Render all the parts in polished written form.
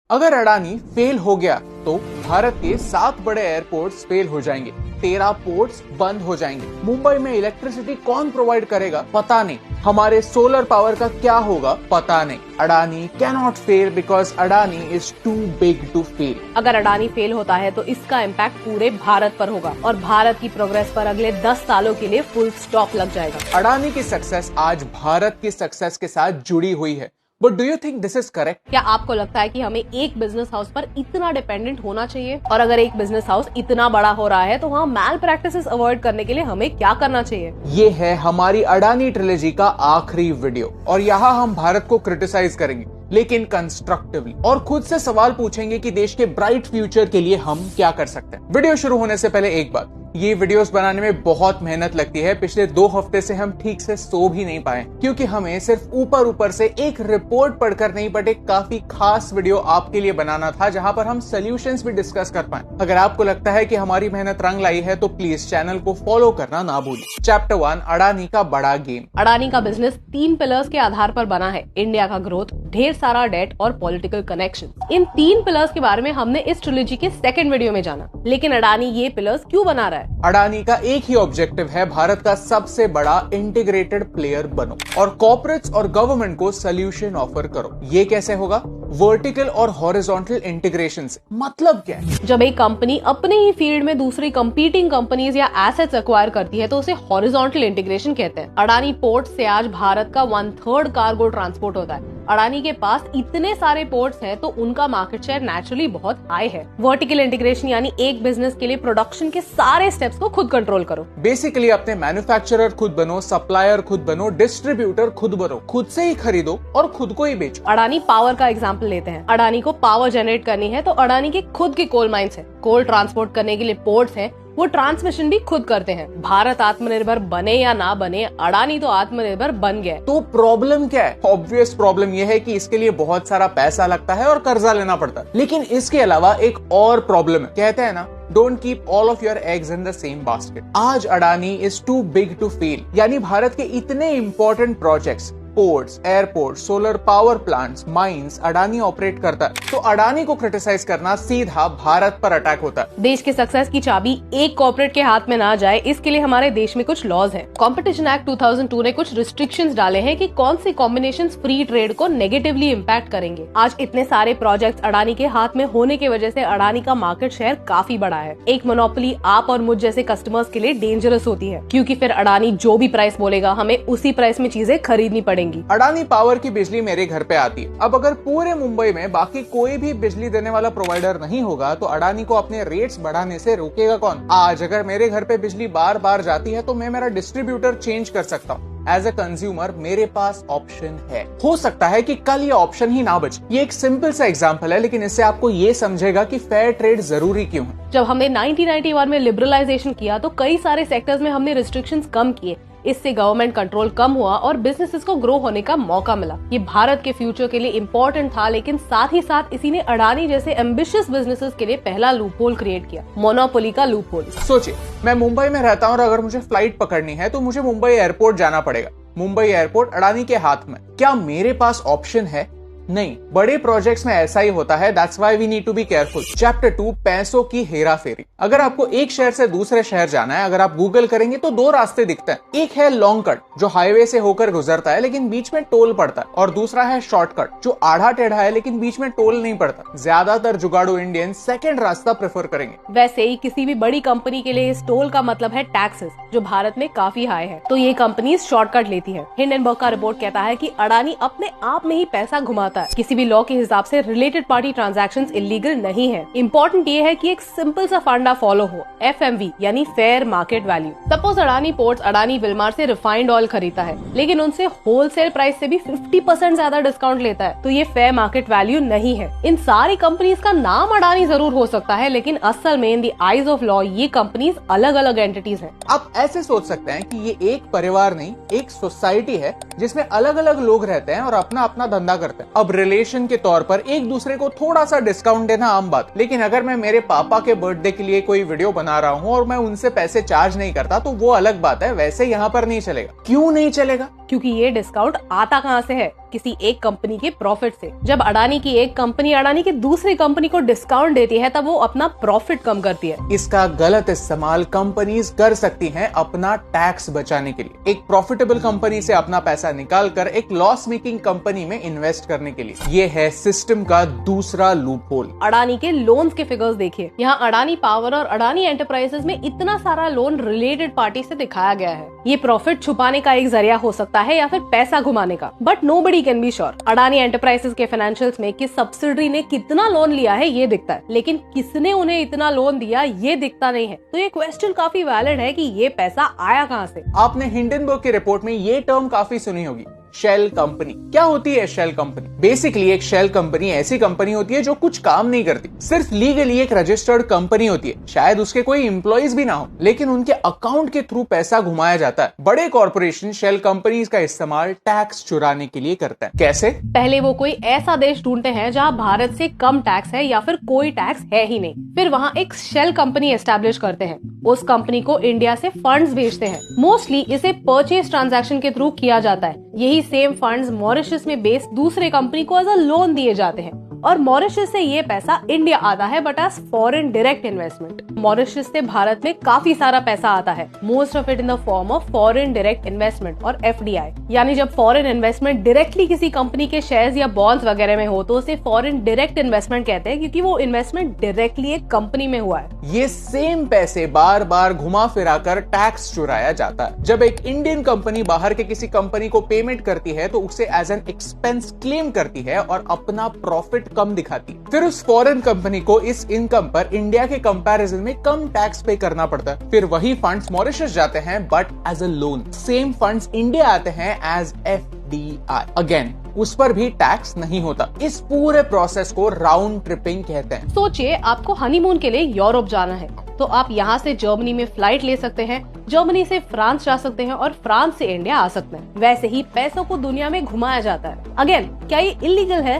अगर अडानी फेल हो गया तो भारत के 7 बड़े एयरपोर्ट्स फेल हो जाएंगे, 13 पोर्ट्स बंद हो जाएंगे। मुंबई में इलेक्ट्रिसिटी कौन प्रोवाइड करेगा पता नहीं, हमारे सोलर पावर का क्या होगा पता नहीं। Adani can not fail because Adani is too big to fail. अगर अडानी फेल होता है तो इसका इम्पैक्ट पूरे भारत पर होगा और भारत की प्रोग्रेस पर अगले 10 सालों के लिए फुल स्टॉप लग जाएगा। अडानी की सक्सेस आज भारत की सक्सेस के साथ जुड़ी हुई है। But do you think this is correct? क्या आपको लगता है कि हमें एक बिजनेस हाउस पर इतना डिपेंडेंट होना चाहिए? और अगर एक बिजनेस हाउस इतना बड़ा हो रहा है तो वहाँ मैल प्रैक्टिसेस अवॉइड करने के लिए हमें क्या करना चाहिए? ये है हमारी अडानी ट्रिलॉजी का आखिरी वीडियो और यहाँ हम भारत को क्रिटिसाइज करेंगे, लेकिन कंस्ट्रक्टिवली, और खुद से सवाल पूछेंगे कि देश के ब्राइट फ्यूचर के लिए हम क्या कर सकते हैं। वीडियो शुरू होने से पहले एक बात, ये वीडियोस बनाने में बहुत मेहनत लगती है। पिछले 2 हफ्ते से हम ठीक से सो भी नहीं पाए क्योंकि हमें सिर्फ ऊपर से एक रिपोर्ट पढ़कर नहीं बट एक काफी खास वीडियो आपके लिए बनाना था जहां पर हम सॉल्यूशंस भी डिस्कस कर पाए। अगर आपको लगता है कि हमारी मेहनत रंग लाई है तो प्लीज चैनल को फॉलो करना ना भूलें। चैप्टर 1, अडानी का बड़ा गेम। अडानी का बिजनेस 3 पिलर्स के आधार पर बना है: इंडिया का ग्रोथ, ढेर सारा डेट और पॉलिटिकल कनेक्शन। इन 3 पिलर्स के बारे में हमने इस ट्रिलॉजी के सेकंड वीडियो में जाना। लेकिन अडानी ये पिलर्स क्यों बना रहा है? अडानी का एक ही ऑब्जेक्टिव है, भारत का सबसे बड़ा इंटीग्रेटेड प्लेयर बनो और कॉर्पोरेट्स और गवर्नमेंट को सोल्यूशन ऑफर करो। ये कैसे होगा? वर्टिकल और हॉरिजॉन्टल इंटीग्रेशन से। मतलब क्या है? जब एक कंपनी अपने ही फील्ड में दूसरी कंपीटिंग कंपनीज या एसेट्स एक्वायर करती है तो उसे हॉरिजॉन्टल इंटीग्रेशन कहते हैं। अडानी पोर्ट से आज भारत का 1/3 कार्गो ट्रांसपोर्ट होता है। अडानी के पास इतने सारे पोर्ट्स हैं तो उनका मार्केट शेयर नेचुरली बहुत हाई है। वर्टिकल इंटीग्रेशन यानी एक बिजनेस के लिए प्रोडक्शन के सारे स्टेप्स को खुद कंट्रोल करो। बेसिकली अपने मैन्युफैक्चरर खुद बनो, सप्लायर खुद बनो, डिस्ट्रीब्यूटर खुद बनो, खुद से ही खरीदो और खुद को ही बेचो। अडानी पावर का एग्जांपल लेते हैं। अडानी को पावर जनरेट करनी है तो अडानी के खुद के कोल माइंस है, कोल ट्रांसपोर्ट करने के लिए पोर्ट्स हैं, वो ट्रांसमिशन भी खुद करते हैं। भारत आत्मनिर्भर बने या ना बने, अडानी तो आत्मनिर्भर बन गया। तो प्रॉब्लम क्या है? ऑब्वियस प्रॉब्लम यह है कि इसके लिए बहुत सारा पैसा लगता है और कर्जा लेना पड़ता है। लेकिन इसके अलावा एक और प्रॉब्लम है, कहते हैं ना, don't keep all of your eggs in the same basket. आज Adani is too big to fail, यानी भारत के इतने important projects, ports, airport, solar power plants, mines Adani operate करता है। तो अडानी को क्रिटिसाइज करना सीधा भारत पर अटैक होता है। देश के सक्सेस की चाबी एक कॉर्पोरेट के हाथ में ना जाए, इसके लिए हमारे देश में कुछ लॉज हैं। कॉम्पिटिशन एक्ट 2002 ने कुछ रिस्ट्रिक्शंस डाले हैं कि कौन सी कॉम्बिनेशंस फ्री ट्रेड को नेगेटिवली इम्पैक्ट करेंगे। आज इतने सारे प्रोजेक्ट्स अडानी के हाथ में होने की वजह से अडानी का मार्केट शेयर काफी बड़ा है। एक मोनोपोली आप और मुझ जैसे कस्टमर्स के लिए डेंजरस होती है क्योंकि फिर अडानी जो भी प्राइस बोलेगा हमें उसी प्राइस में चीजें खरीदनी पड़ेंगी। अडानी पावर की बिजली मेरे घर पे आती है। अब अगर पूरे मुंबई में बाकी कोई भी बिजली देने वाला प्रोवाइडर नहीं होगा तो अडानी को अपने रेट्स बढ़ाने से रोकेगा कौन? आज अगर मेरे घर पे बिजली बार बार जाती है तो मैं मेरा डिस्ट्रीब्यूटर चेंज कर सकता हूँ। एज ए कंज्यूमर मेरे पास ऑप्शन है। हो सकता है कि कल ये ऑप्शन ही ना बचे। ये एक सिंपल सा एग्जांपल है, लेकिन इससे आपको ये समझेगा कि फेयर ट्रेड जरूरी क्यों है। जब हमने 1991 में लिबरलाइजेशन किया तो कई सारे सेक्टर्स में हमने रिस्ट्रिक्शंस कम किए। इससे गवर्नमेंट कंट्रोल कम हुआ और बिजनेसेस को ग्रो होने का मौका मिला। ये भारत के फ्यूचर के लिए इम्पोर्टेंट था, लेकिन साथ ही साथ इसी ने अडानी जैसे एम्बिशियस बिजनेसेस के लिए पहला लूपहोल क्रिएट किया, मोनोपोली का लूपहोल। सोचिए, मैं मुंबई में रहता हूँ और अगर मुझे फ्लाइट पकड़नी है तो मुझे मुंबई एयरपोर्ट जाना पड़ेगा। मुंबई एयरपोर्ट अडानी के हाथ में। क्या मेरे पास ऑप्शन है? नहीं। बड़े प्रोजेक्ट्स में ऐसा ही होता है। That's why we need to be careful. Chapter 2, पैसों की हेरा फेरी। अगर आपको एक शहर से दूसरे शहर जाना है, अगर आप गूगल करेंगे तो 2 रास्ते दिखते हैं। एक है लॉन्ग कट जो हाईवे से होकर गुजरता है लेकिन बीच में टोल पड़ता है, और दूसरा है शॉर्टकट जो आधा टेढ़ा है लेकिन बीच में टोल नहीं पड़ता। ज्यादातर जुगाड़ू इंडियन सेकंड रास्ता प्रेफर करेंगे। वैसे ही किसी भी बड़ी कंपनी के लिए इस टोल का मतलब है टैक्सेस, जो भारत में काफी हाई है, तो ये कंपनी शॉर्टकट लेती है। हिंडनबर्ग का रिपोर्ट कहता है कि अडानी अपने आप में ही पैसा घुमाता है। किसी भी लॉ के हिसाब से रिलेटेड पार्टी ट्रांजैक्शंस इलीगल नहीं है। इम्पोर्टेंट ये है कि एक सिंपल सा फंडा फॉलो हो, FMV यानी fair market value. Suppose Adani ports Adani Wilmar से रिफाइंड ऑयल खरीदता है लेकिन उनसे होलसेल प्राइस से भी 50% ज्यादा डिस्काउंट लेता है, तो ये फेयर मार्केट वैल्यू नहीं है। इन सारी कंपनीज का नाम अडानी जरूर हो सकता है, लेकिन असल में in the eyes of law ये कंपनीज अलग अलग एंटिटीज हैं। आप ऐसे सोच सकते हैं कि ये एक परिवार नहीं, एक सोसाइटी है जिसमें अलग अलग लोग रहते हैं और अपना अपना धंधा करते हैं। अब रिलेशन के तौर पर एक दूसरे को थोड़ा सा डिस्काउंट देना आम बात, लेकिन अगर मैं मेरे पापा के बर्थडे के लिए कोई वीडियो बना रहा हूँ और मैं उनसे पैसे चार्ज नहीं करता तो वो अलग बात है। वैसे यहाँ पर नहीं चलेगा। क्यों नहीं चलेगा? क्योंकि ये डिस्काउंट आता कहाँ से है? किसी एक कंपनी के प्रॉफिट से। जब अडानी की एक कंपनी अडानी की दूसरी कंपनी को डिस्काउंट देती है तब वो अपना प्रॉफिट कम करती है। इसका गलत इस्तेमाल कंपनीज कर सकती हैं अपना टैक्स बचाने के लिए, एक प्रॉफिटेबल कंपनी से अपना पैसा निकालकर एक लॉस मेकिंग कंपनी में इन्वेस्ट करने के लिए। ये है सिस्टम का दूसरा लूप होल। अडानी के लोन्स के फिगर्स देखिए। यहाँ अडानी पावर और अडानी एंटरप्राइजेस में इतना सारा लोन रिलेटेड पार्टी से दिखाया गया है। ये प्रॉफिट छुपाने का एक जरिया हो सकता है या फिर पैसा घुमाने का, but nobody can be sure. Adani enterprises के फाइनेंशियल्स में किस सब्सिडरी ने कितना लोन लिया है ये दिखता है, लेकिन किसने उन्हें इतना लोन दिया ये दिखता नहीं है। तो ये क्वेश्चन काफी वैलिड है कि ये पैसा आया कहाँ से। आपने हिंडनबर्ग की रिपोर्ट में ये टर्म काफी सुनी होगी, शेल कंपनी। क्या होती है शेल कंपनी? बेसिकली एक शेल कंपनी ऐसी कंपनी होती है जो कुछ काम नहीं करती, सिर्फ लीगली एक रजिस्टर्ड कंपनी होती है। शायद उसके कोई एम्प्लॉइज भी ना हो, लेकिन उनके अकाउंट के थ्रू पैसा घुमाया जाता है। बड़े कॉर्पोरेशन शेल कंपनीज का इस्तेमाल टैक्स चुराने के लिए करते हैं। कैसे? पहले वो कोई ऐसा देश ढूंढते हैं जहाँ भारत से कम टैक्स है या फिर कोई टैक्स है ही नहीं। फिर वहाँ एक शेल कंपनी एस्टैब्लिश करते हैं। उस कंपनी को इंडिया से फंड्स भेजते हैं। मोस्टली इसे परचेज ट्रांजैक्शन के थ्रू किया जाता है। यही सेम फंड्स मॉरिशस में बेस्ड दूसरे कंपनी को एज अ लोन दिए जाते हैं और मॉरिशस से ये पैसा इंडिया आता है but as foreign direct investment. Mauritius से भारत में काफी सारा पैसा आता है, most of it in the form of foreign direct investment और FDI। यानी जब फॉरेन इन्वेस्टमेंट डायरेक्टली किसी कंपनी के शेयर्स या बॉन्ड्स वगैरह में हो तो उसे फॉरेन डायरेक्ट इन्वेस्टमेंट कहते हैं, क्योंकि वो इन्वेस्टमेंट डायरेक्टली एक कंपनी में हुआ है। ये सेम पैसे बार बार घुमा फिरा कर टैक्स चुराया जाता है। जब एक इंडियन कंपनी बाहर के किसी कंपनी को पेमेंट करती है तो उसे एज एन एक्सपेंस क्लेम करती है और अपना प्रॉफिट कम दिखाती है। फिर उस फॉरेन कंपनी को इस इनकम पर इंडिया के कंपैरिजन में कम टैक्स पे करना पड़ता है। फिर वही फंड्स मॉरिशस जाते हैं but as a loan. Same funds India आते हैं एज FDI। अगेन उस पर भी टैक्स नहीं होता। इस पूरे प्रोसेस को राउंड ट्रिपिंग कहते हैं। सोचिए आपको हनीमून के लिए यूरोप जाना है तो आप यहाँ से जर्मनी में फ्लाइट ले सकते हैं, जर्मनी से फ्रांस जा सकते हैं और फ्रांस से इंडिया आ सकते हैं। वैसे ही पैसों को दुनिया में घुमाया जाता है। अगेन क्या ये इलीगल है?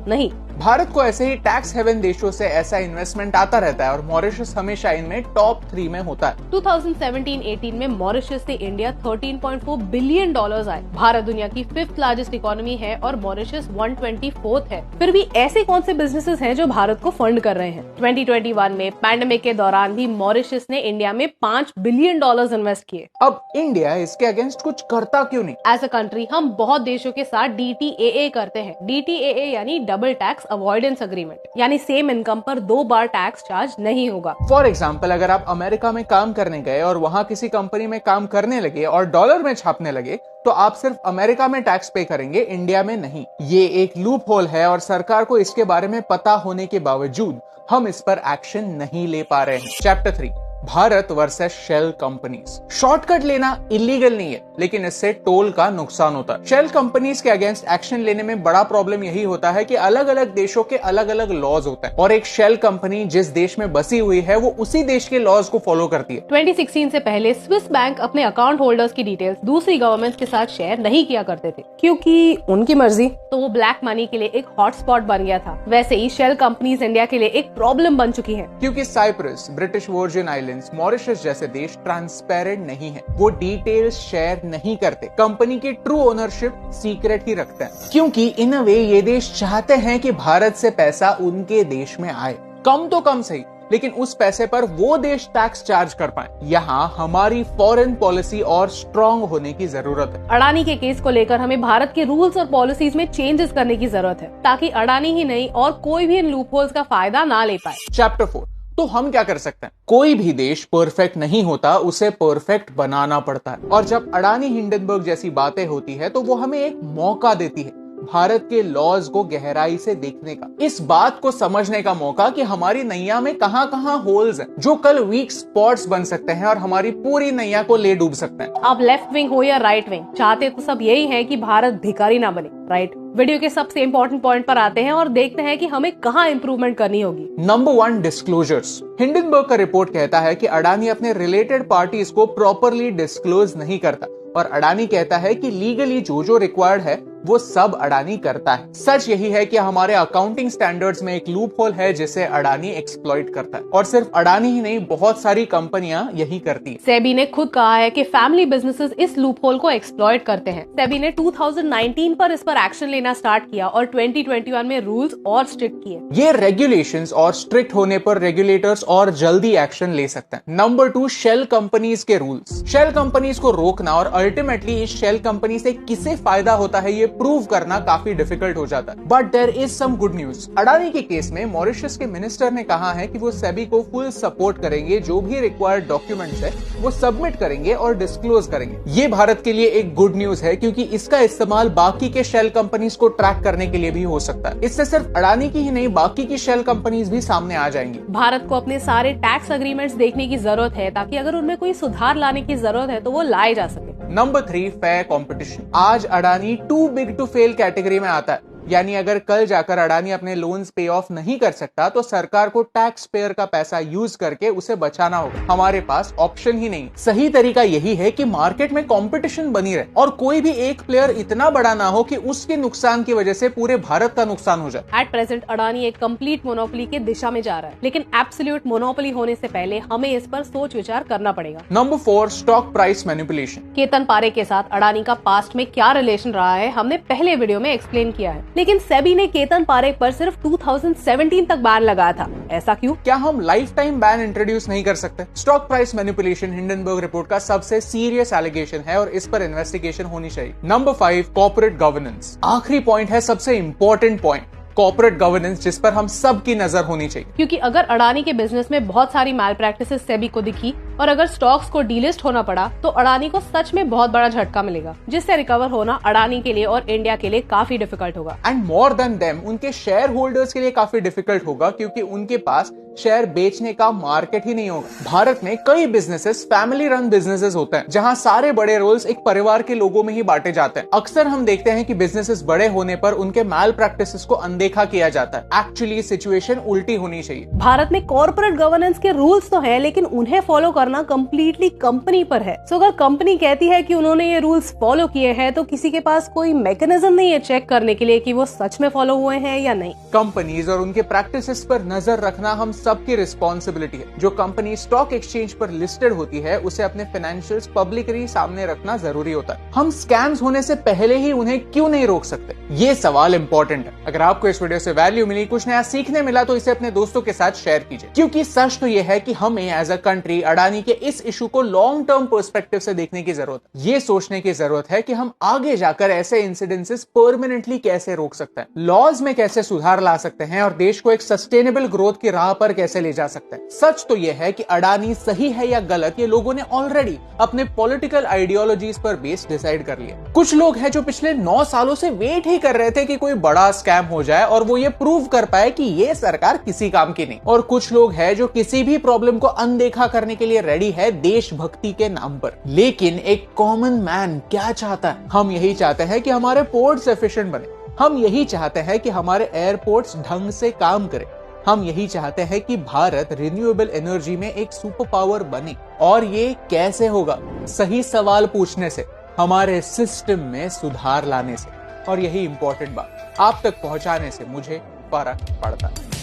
नहीं। भारत को ऐसे ही टैक्स हेवन देशों से ऐसा इन्वेस्टमेंट आता रहता है और मॉरिशस हमेशा इनमें टॉप 3 में होता है। 2017-18 में मॉरिशस से इंडिया $13.4 बिलियन आए। भारत दुनिया की 5th लार्जेस्ट इकोनॉमी है और मॉरिशस 124th है। फिर भी ऐसे कौन से बिजनेसेस हैं जो भारत को फंड कर रहे हैं? 2021 में पैंडेमिक के दौरान भी मॉरिशस ने इंडिया में $5 बिलियन इन्वेस्ट किए। अब इंडिया इसके अगेंस्ट कुछ करता क्यों नहीं? एज अ कंट्री हम बहुत देशों के साथ DTAA करते हैं। DTAA यानी डबल टैक्स अवॉइडेंस अग्रीमेंट, यानी सेम इनकम पर 2 बार टैक्स चार्ज नहीं होगा। फॉर एग्जाम्पल, अगर आप अमेरिका में काम करने गए और वहाँ किसी कंपनी में काम करने लगे और डॉलर में छापने लगे तो आप सिर्फ अमेरिका में टैक्स पे करेंगे, इंडिया में नहीं। ये एक लूप होल है और सरकार को इसके बारे में पता होने के बावजूद हम इस पर एक्शन नहीं ले पा रहे हैं। Chapter 3, Bharat versus shell companies. Shortcut लेना इलीगल नहीं है, लेकिन इससे टोल का नुकसान होता है। शेल कंपनीज के अगेंस्ट एक्शन लेने में बड़ा प्रॉब्लम यही होता है कि अलग अलग देशों के अलग अलग लॉज होते हैं और एक शेल कंपनी जिस देश में बसी हुई है वो उसी देश के लॉज को फॉलो करती है। 2016 से पहले स्विस बैंक अपने अकाउंट होल्डर्स की डिटेल्स दूसरी गवर्नमेंट के साथ शेयर नहीं किया करते थे, क्योंकि उनकी मर्जी। तो वो ब्लैक मनी के लिए एक हॉटस्पॉट बन गया था। वैसे ही शेल कंपनीज इंडिया के लिए एक प्रॉब्लम बन चुकी है, क्योंकि Cyprus, British Virgin Islands, Mauritius जैसे देश ट्रांसपेरेंट नहीं है। वो डिटेल्स शेयर नहीं करते, कंपनी की ट्रू ओनरशिप सीक्रेट ही रखते हैं, क्योंकि इन अ वे ये देश चाहते हैं कि भारत से पैसा उनके देश में आए, कम तो कम सही, लेकिन उस पैसे पर वो देश टैक्स चार्ज कर पाए। यहाँ हमारी फॉरेन पॉलिसी और स्ट्रांग होने की जरूरत है। अडानी के केस को लेकर हमें भारत के रूल्स और पॉलिसीज में चेंजेस करने की जरूरत है, ताकि अडानी ही नहीं और कोई भी इन लूपहोल्स का फायदा ना ले पाए। चैप्टर 4, तो हम क्या कर सकते हैं? कोई भी देश परफेक्ट नहीं होता, उसे परफेक्ट बनाना पड़ता है। और जब अडानी हिंडनबर्ग जैसी बातें होती है तो वो हमें एक मौका देती है भारत के लॉज को गहराई से देखने का, इस बात को समझने का मौका कि हमारी नैया में कहां-कहां होल्स हैं जो कल वीक स्पॉट्स बन सकते हैं और हमारी पूरी नैया को ले डूब सकते हैं। आप लेफ्ट विंग हो या राइट विंग, चाहते तो सब यही है कि भारत भिखारी ना बने, राइट? वीडियो के सबसे इम्पोर्टेंट पॉइंट पर आते हैं और देखते हैं कि हमें कहाँ इम्प्रूवमेंट करनी होगी। Number 1, disclosures. हिंडनबर्ग का रिपोर्ट कहता है कि अडानी अपने रिलेटेड पार्टीज को प्रॉपरली डिस्क्लोज नहीं करता और अडानी कहता है कि लीगली जो रिक्वायर्ड है वो सब अडानी करता है। सच यही है कि हमारे अकाउंटिंग स्टैंडर्ड्स में एक लूप होल है जिसे अडानी एक्सप्लॉइट करता है, और सिर्फ अडानी ही नहीं, बहुत सारी कंपनियां यही करती हैं। सेबी ने खुद कहा है कि फैमिली बिजनेसेस इस लूप होल को एक्सप्लॉइट करते हैं। सेबी ने 2019 पर इस पर एक्शन लेना स्टार्ट किया और 2021 में रूल्स और स्ट्रिक्ट किए। ये रेगुलेशंस और स्ट्रिक्ट होने पर रेगुलेटर्स और जल्दी एक्शन ले सकते हैं। नंबर 2, शेल कंपनीज के रूल्स। शेल कंपनीज को रोकना और अल्टीमेटली इस शेल कंपनी से किसे फायदा होता है ये प्रूव करना काफी डिफिकल्ट हो जाता है। But there is some good news. Adani के केस में मॉरिशस के मिनिस्टर ने कहा है कि वो सेबी को फुल सपोर्ट करेंगे, जो भी रिक्वायर्ड डॉक्यूमेंट्स है वो सबमिट करेंगे और डिस्क्लोज करेंगे। ये भारत के लिए एक गुड न्यूज है, क्योंकि इसका इस्तेमाल बाकी के शेल कंपनीज को ट्रैक करने के लिए भी हो सकता है। इससे सिर्फ अडानी की ही नहीं, बाकी की शेल कंपनीज भी सामने आ जाएंगी। भारत को अपने सारे टैक्स एग्रीमेंट्स देखने की जरूरत है, ताकि अगर उनमें कोई सुधार लाने की जरूरत है तो वो लाए जा सके। Number 3, fair competition. आज Adani too big to fail category में आता है, यानी अगर कल जाकर अडानी अपने लोन्स पे ऑफ नहीं कर सकता तो सरकार को टैक्स पेयर का पैसा यूज करके उसे बचाना होगा। हमारे पास ऑप्शन ही नहीं। सही तरीका यही है कि मार्केट में कंपटीशन बनी रहे और कोई भी एक प्लेयर इतना बड़ा ना हो कि उसके नुकसान की वजह से पूरे भारत का नुकसान हो जाए। एट प्रेजेंट अडानी एक कंप्लीट मोनोपोली की दिशा में जा रहा है, लेकिन एब्सोल्यूट मोनोपोली होने से पहले हमें इस पर सोच विचार करना पड़ेगा। Number 4, stock price manipulation. Ketan पारे के साथ अडानी का पास्ट में क्या रिलेशन रहा है हमने पहले वीडियो में एक्सप्लेन किया है, लेकिन सेबी ने केतन पारे पर सिर्फ 2017 तक बैन लगाया था। ऐसा क्यों? क्या हम लाइफ टाइम बैन इंट्रोड्यूस नहीं कर सकते? Stock price manipulation Hindenburg report का सबसे सीरियस एलिगेशन है और इस पर इन्वेस्टिगेशन होनी चाहिए। Number 5, corporate governance. आखिरी पॉइंट है सबसे इंपॉर्टेंट पॉइंट, कॉर्पोरेट गवर्नेंस, जिस पर हम सब की नजर होनी चाहिए। क्योंकि अगर अडानी के बिजनेस में बहुत सारी मैल प्रैक्टिसेस सेबी को दिखी और अगर स्टॉक्स को डीलिस्ट होना पड़ा तो अडानी को सच में बहुत बड़ा झटका मिलेगा, जिससे रिकवर होना अडानी के लिए और इंडिया के लिए काफी डिफिकल्ट होगा। एंड मोर देन देम, उनके शेयर होल्डर्स के लिए काफी डिफिकल्ट होगा, क्योंकि उनके पास शेयर बेचने का मार्केट ही नहीं होगा। भारत में कई बिजनेसेस फैमिली रन बिजनेसेस होते हैं, जहां सारे बड़े रोल्स एक परिवार के लोगों में ही बांटे जाते हैं। अक्सर हम देखते हैं कि बिजनेसेस बड़े होने पर उनके मैल प्रैक्टिसेस को अनदेखा किया जाता है। एक्चुअली सिचुएशन उल्टी होनी चाहिए। भारत में कॉर्पोरेट गवर्नेंस के रूल्स तो हैं, लेकिन उन्हें फॉलो करना कम्प्लीटली कंपनी पर है। सो अगर कंपनी कहती है कि उन्होंने ये रूल्स फॉलो किए हैं तो किसी के पास कोई मैकेनिज्म नहीं है चेक करने के लिए कि वो सच में फॉलो हुए हैं या नहीं। कंपनीज और उनके प्रैक्टिसेस पर नजर रखना हम सबकी रिस्पॉन्सिबिलिटी है। जो कंपनी स्टॉक एक्सचेंज पर लिस्टेड होती है उसे अपने फाइनेंशियल्स पब्लिकली सामने रखना जरूरी होता है। हम स्कैम्स होने से पहले ही उन्हें क्यों नहीं रोक सकते? ये सवाल इंपॉर्टेंट है। अगर आपको इस वीडियो से वैल्यू मिली, कुछ नया सीखने मिला, तो इसे अपने दोस्तों के साथ शेयर कीजिए, क्योंकि सच तो यह है कि हमें एज अ कंट्री अडानी के इस इशू को लॉन्ग टर्म पर्सपेक्टिव से देखने की जरूरत है। ये सोचने की जरूरत है कि हम आगे जाकर ऐसे इंसिडेंसेस परमानेंटली कैसे रोक सकते हैं, लॉज में कैसे सुधार ला सकते हैं और देश को एक सस्टेनेबल ग्रोथ की राह पर कैसे ले जा सकते हैं। सच तो यह है कि अडानी सही है या गलत, ये लोगों ने ऑलरेडी अपने पॉलिटिकल आइडियोलॉजीज पर बेस डिसाइड कर लिया। कुछ लोग हैं जो पिछले 9 सालों से वेट ही कर रहे थे कि कोई बड़ा स्कैम हो जाए और वो ये प्रूव कर पाए कि ये सरकार किसी काम की नहीं, और कुछ लोग हैं जो किसी भी प्रॉब्लम को अनदेखा करने के लिए रेडी है देशभक्ति के नाम पर। लेकिन एक कॉमन मैन क्या चाहता है? हम यही चाहते हैं कि हमारे पोर्ट्स एफिशिएंट बने, हम यही चाहते हैं कि हमारे एयरपोर्ट्स ढंग से काम करें, हम यही चाहते हैं कि भारत रिन्यूएबल एनर्जी में एक सुपर पावर बने। और ये कैसे होगा? सही सवाल पूछने से, हमारे सिस्टम में सुधार लाने से, और यही इंपॉर्टेंट बात, आप तक पहुंचाने से मुझे फर्क पड़ता है।